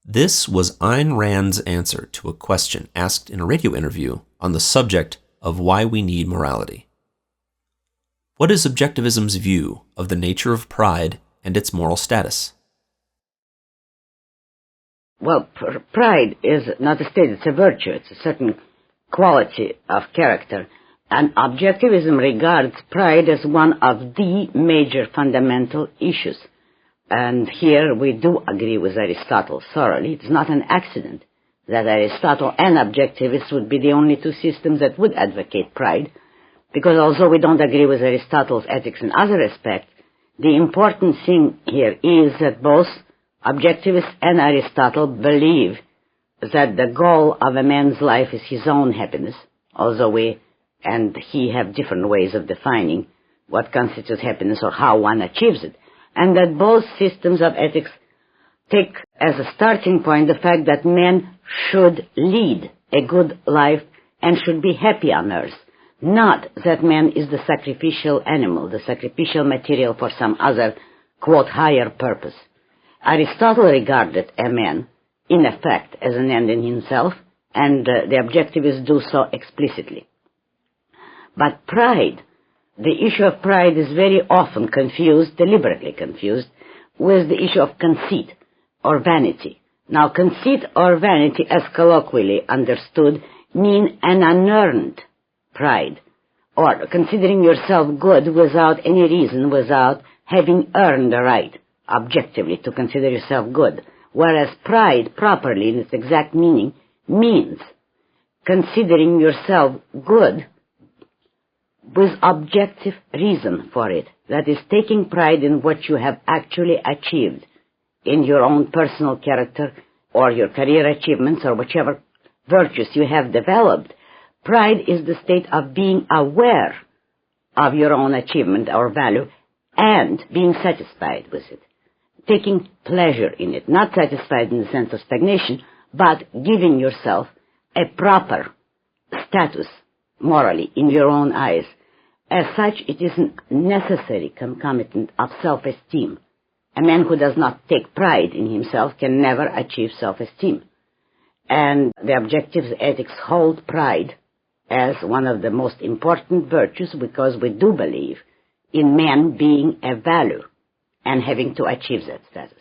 This was Ayn Rand's answer to a question asked in a radio interview on the subject of why we need morality. What is Objectivism's view of the nature of pride and its moral status? Well, pride is not a state, it's a virtue. It's a certain quality of character. And Objectivism regards pride as one of the major fundamental issues. And here we do agree with Aristotle thoroughly. It's not an accident that Aristotle and Objectivists would be the only two systems that would advocate pride, because although we don't agree with Aristotle's ethics in other respects, the important thing here is that both Objectivists and Aristotle believe that the goal of a man's life is his own happiness, although we and he have different ways of defining what constitutes happiness or how one achieves it, and that both systems of ethics take as a starting point the fact that men should lead a good life and should be happy on earth, not that man is the sacrificial animal, the sacrificial material for some other, quote, higher purpose. Aristotle regarded a man, in effect, as an end in himself, and the Objectivists do so explicitly. But pride, the issue of pride is very often confused, deliberately confused, with the issue of conceit or vanity. Now, conceit or vanity, as colloquially understood, mean an unearned pride, or considering yourself good without any reason, without having earned the right, objectively, to consider yourself good. Whereas pride, properly, in its exact meaning, means considering yourself good with objective reason for it. That is, taking pride in what you have actually achieved in your own personal character or your career achievements or whichever virtues you have developed. Pride is the state of being aware of your own achievement or value and being satisfied with it, taking pleasure in it, not satisfied in the sense of stagnation, but giving yourself a proper status morally in your own eyes. As such, it is a necessary concomitant of self-esteem. A man who does not take pride in himself can never achieve self-esteem. And the Objectivist ethics hold pride as one of the most important virtues because we do believe in man being a value and having to achieve that status.